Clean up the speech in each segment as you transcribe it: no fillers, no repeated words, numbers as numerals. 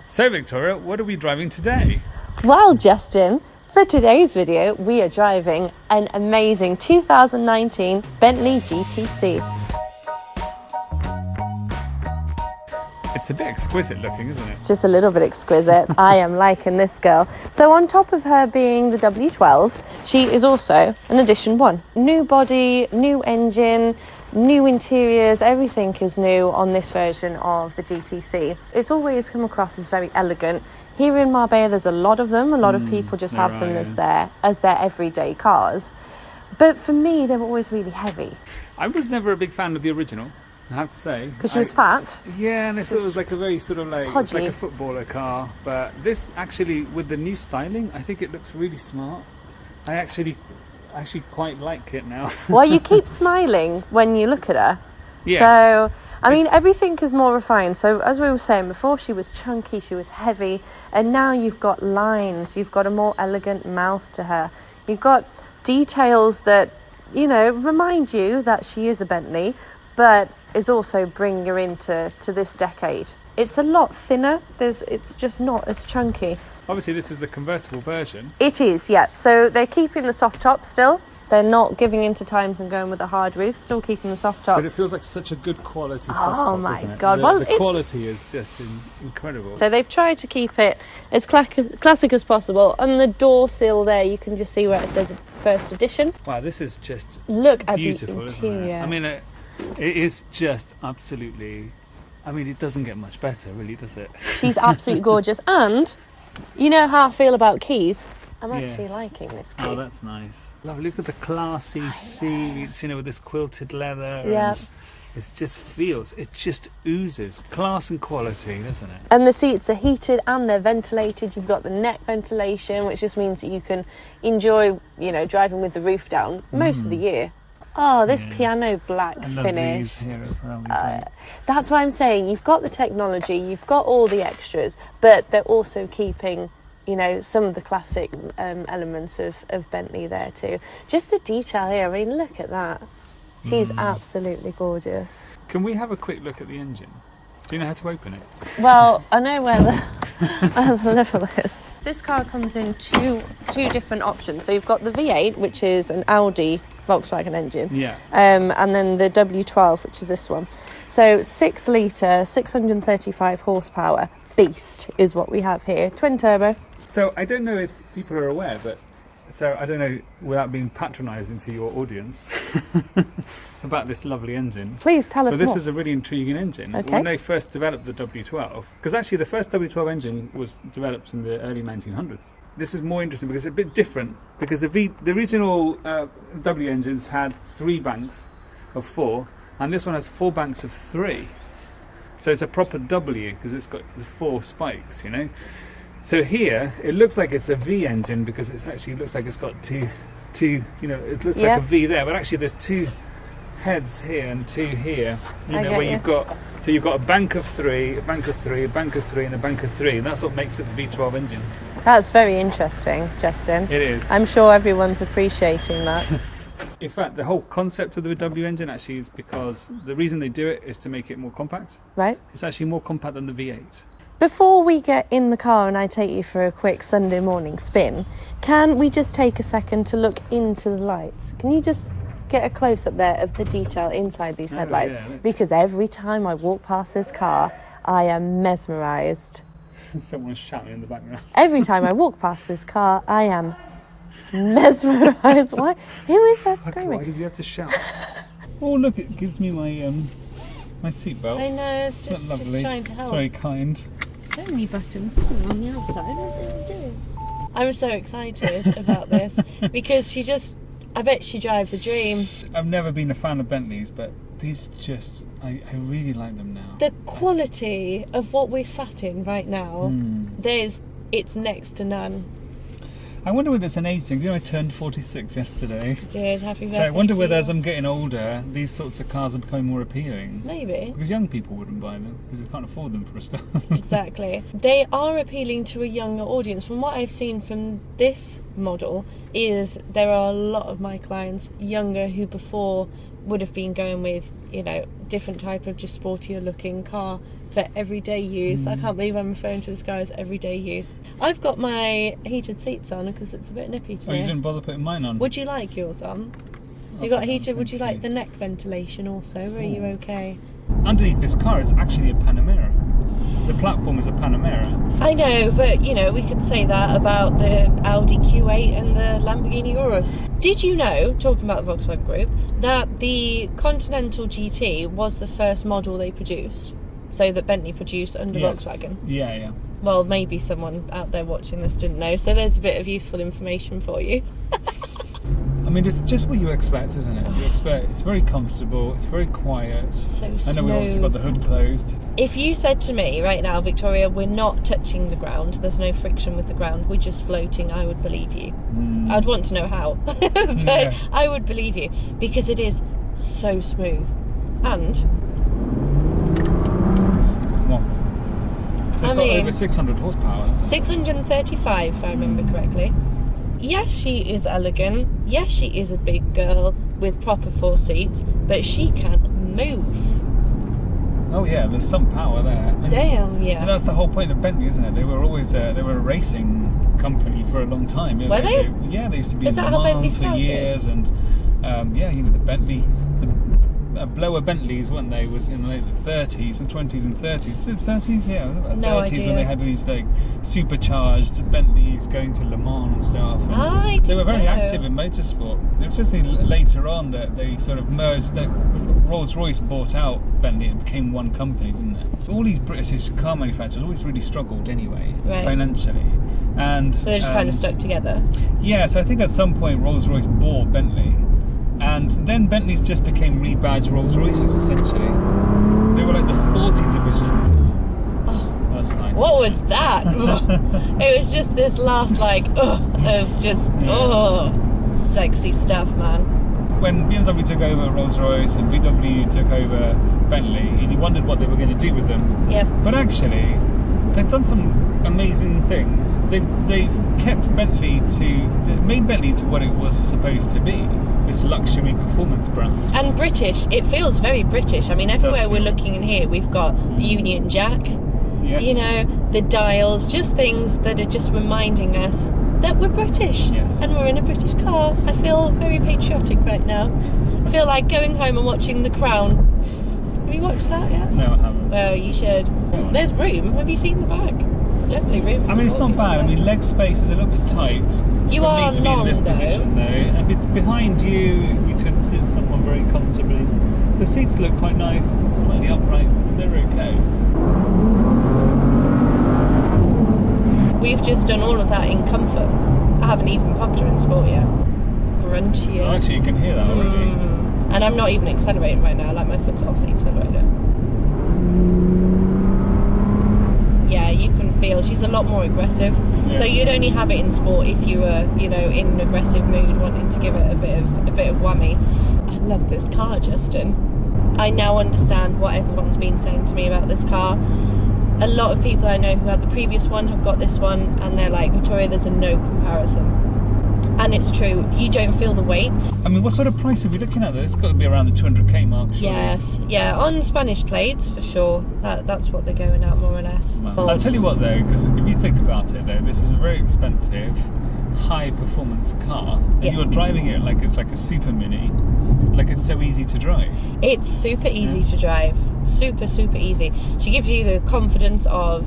So Victoria, what are we driving today? Well, Justin, for today's video, we are driving an amazing 2019 Bentley GTC. It's a bit exquisite looking, isn't it? It's just a little bit exquisite. I am liking this girl. So on top of her being the W12, she is also an Edition 1. New body, new engine, new interiors, everything is new on this version of the GTC. It's always come across as very elegant. Here in Marbella, there's a lot of them. A lot of people just have them as their everyday cars. But for me, they were always really heavy. I was never a big fan of the original, I have to say. Because she was fat? Yeah, and it was like a very sort of like, it's like a footballer car. But this actually, with the new styling, I think it looks really smart. I actually quite like it now. Well, you keep smiling when you look at her. Yes. So, I mean, everything is more refined. So, as we were saying before, she was chunky, she was heavy, and now you've got lines. You've got a more elegant mouth to her. You've got details that, you know, remind you that she is a Bentley, but is also bringing her into this decade. It's a lot thinner. It's just not as chunky. Obviously, this is the convertible version. It is, yeah. So they're keeping the soft top still. They're not giving into times and going with a hard roof. Still keeping the soft top. But it feels like such a good quality soft top, oh my doesn't it? God. The quality is just incredible. So they've tried to keep it as classic as possible. On the door sill there, you can just see where it says First Edition. Wow, this is just Look beautiful, at the interior. isn't it? I mean, it is just absolutely... I mean, it doesn't get much better, really, does it? She's absolutely gorgeous. And you know how I feel about keys. I'm actually liking this key. Oh, that's nice. Lovely. Look at the classy seats, you know, with this quilted leather. Yeah. And it just oozes class and quality, doesn't it? And the seats are heated and they're ventilated. You've got the neck ventilation, which just means that you can enjoy, you know, driving with the roof down most of the year. Oh, this piano black I love finish. these here as well. That's why I'm saying you've got the technology, you've got all the extras, but they're also keeping, you know, some of the classic elements of Bentley there too. Just the detail here, I mean, look at that. She's absolutely gorgeous. Can we have a quick look at the engine? Do you know how to open it? Well, I know where the level is. This car comes in two different options. So you've got the V8, which is an Audi Volkswagen engine. Yeah. And then the W12, which is this one. So 6 litre, 635 horsepower beast is what we have here. Twin turbo. So I don't know if people are aware, but so I don't know, without being patronising to your audience, about this lovely engine. Please tell us more. This more. is a really intriguing engine. Okay. When they first developed the W12, because actually the first W12 engine was developed in the early 1900s. This is more interesting because it's a bit different, because the original W engines had 3 banks of 4, and this one has 4 banks of 3. So it's a proper W because it's got the 4 spikes, you know. So here it looks like it's a V engine because it actually looks like it's got two, you know, it looks like a V there, but actually there's 2 heads here and 2 here. You know, where you've got a bank of 3, a bank of 3, a bank of 3, and a bank of 3, and that's what makes it the V12 engine. That's very interesting, Justin. It is. I'm sure everyone's appreciating that. In fact, the whole concept of the W engine actually is because the reason they do it is to make it more compact. Right. It's actually more compact than the V8. Before we get in the car and I take you for a quick Sunday morning spin, can we just take a second to look into the lights? Can you just get a close-up there of the detail inside these headlights? Yeah. Because every time I walk past this car, I am mesmerised. Someone's shouting in the background. Every time I walk past this car, I am mesmerised. Why? Who is that screaming? Why does he have to shout? Oh, look, it gives me my seatbelt. I know, it's just lovely. trying to help. It's very kind. So many buttons on the outside. What are they doing? I'm so excited about this because I bet she drives a dream. I've never been a fan of Bentleys, but these I really like them now. The quality of what we're sat in right now, it's next to none. I wonder whether it's an age thing. You know, I turned 46 yesterday. Did, happy birthday. So I wonder whether to as I'm getting older, these sorts of cars are becoming more appealing. Maybe. Because young people wouldn't buy them, because they can't afford them for a start. Exactly. They are appealing to a younger audience. From what I've seen from this model, is there are a lot of my clients younger who before would have been going with, you know, different type of just sportier looking car for everyday use. I can't believe I'm referring to this car as everyday use. I've got my heated seats on because it's a bit nippy today. Oh, you didn't bother putting mine on? Would you like yours on? You got heated. Would you like the neck ventilation also? Are you okay? Underneath this car, it's actually a Panamera. The platform is a Panamera. I know, but you know, we could say that about the Audi Q8 and the Lamborghini Urus. Did you know, talking about the Volkswagen Group, that the Continental GT was the first model they produced? So that Bentley produced under Volkswagen? Yeah. Well, maybe someone out there watching this didn't know, so there's a bit of useful information for you. I mean, it's just what you expect, isn't it? You expect it's very comfortable, it's very quiet. So smooth. I know we've obviously got the hood closed. If you said to me right now, Victoria, we're not touching the ground, there's no friction with the ground, we're just floating, I would believe you. I'd want to know how, but I would believe you, because it is so smooth. And so it's got over 600 horsepower, hasn't it? 635, if I remember correctly. Yes, she is elegant. Yes, she is a big girl with proper 4 seats, but she can move. Oh yeah, there's some power there. Damn, yeah. And that's the whole point of Bentley, isn't it? They were always they were a racing company for a long time. Were they? Yeah, they used to be Is in that Le how Bentley Mans for started? years, and the Bentley. Blower Bentleys, weren't they? Was in the 30s and 20s and 30s. The 30s, yeah, No 30s idea. when they had these like supercharged Bentleys going to Le Mans and stuff. And I they were very didn't know. active in motorsport. It was just later on that they sort of merged. That Rolls-Royce bought out Bentley and it became one company, didn't it? All these British car manufacturers always really struggled anyway, financially, and So they're just kind of stuck together. Yeah, so I think at some point Rolls-Royce bought Bentley. And then Bentleys just became rebadged Rolls-Royces, essentially. They were like the sporty division. Oh, that's nice. What was that? It was just this last sexy stuff, man. When BMW took over Rolls-Royce and VW took over Bentley, and you wondered what they were going to do with them. Yep. But actually, they've done some amazing things. They've kept Bentley made Bentley to what it was supposed to be. This luxury performance brand. And British, it feels very British. I mean, everywhere we're looking in here, we've got the Union Jack, Yes. you know, the dials, just things that are just reminding us that we're British. Yes. And we're in a British car. I feel very patriotic right now. I feel like going home and watching The Crown. Have you watched that yet? No, I haven't. Well, you should. There's room. Have you seen the back? There's definitely room. I mean, it's not bad. I mean, leg space is a little bit tight. You for are me to be long, in this though. position, though. And behind you could sit someone very comfortably. The seats look quite nice, slightly upright. They're okay. We've just done all of that in comfort. I haven't even popped her in sport yet. Grunty. Oh, actually, you can hear that already. And I'm not even accelerating right now, like my foot's off the accelerator. Yeah, you can feel she's a lot more aggressive. Yeah. So you'd only have it in sport if you were, you know, in an aggressive mood, wanting to give it a bit of whammy. I love this car, Justin. I now understand what everyone's been saying to me about this car. A lot of people I know who had the previous one have got this one, and they're like, Victoria, there's a no comparison. And it's true, you don't feel the weight. I mean, what sort of price are we looking at? It's got to be around the 200k mark, surely. Yes, yeah, on Spanish plates for sure. That's what they're going at, more or less. Well, I'll tell you what, though, because if you think about it, though, this is a very expensive, high-performance car, and Yes. you're driving it like it's like a super mini, like it's so easy to drive. It's super easy to drive, super easy. She gives you the confidence of,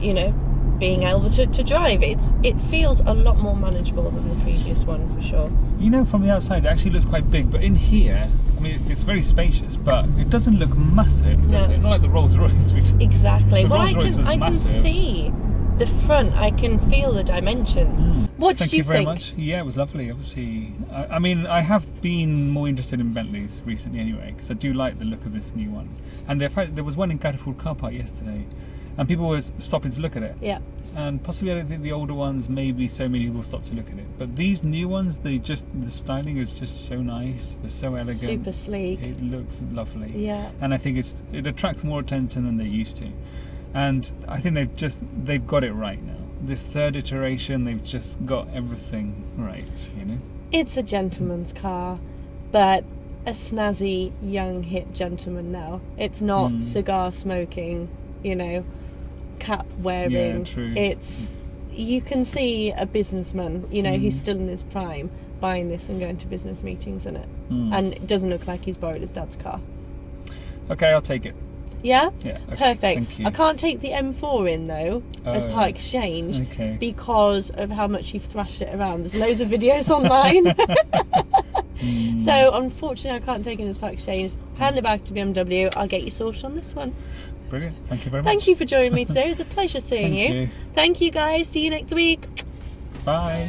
you know, being able to drive. It feels a lot more manageable than the previous one for sure. You know, from the outside, it actually looks quite big, but in here, I mean, it's very spacious, but it doesn't look massive, does No. it? Not like the Rolls-Royce, which Exactly. The Well, Rolls-Royce was I can massive. see the front. I can feel the dimensions. What Thank did you very think? much. Yeah, it was lovely. Obviously, I mean, I have been more interested in Bentleys recently, anyway, because I do like the look of this new one. And the fact there was one in Catterford car park yesterday, and people were stopping to look at it. Yeah. And possibly, I don't think the older ones, maybe so many people stop to look at it. But these new ones, the styling is just so nice. They're so elegant. Super sleek. It looks lovely. Yeah. And I think it attracts more attention than they used to. And I think they've got it right now. This third iteration, they've just got everything right, you know? It's a gentleman's car, but a snazzy, young, hip gentleman now. It's not cigar smoking you know, cap wearing. Yeah, true. You can see a businessman, you know, who's still in his prime, buying this and going to business meetings in it. And it doesn't look like he's borrowed his dad's car. Okay, I'll take it. Yeah? Yeah. Okay, Perfect. thank you. I can't take the M4 in though as part exchange because of how much you've thrashed it around. There's loads of videos online. So unfortunately I can't take it as part exchange. Hand it back to BMW. I'll get you sorted on this one. Brilliant. Thank you very much. Thank you for joining me today. It was a pleasure seeing Thank you. Thank you guys. See you next week. Bye.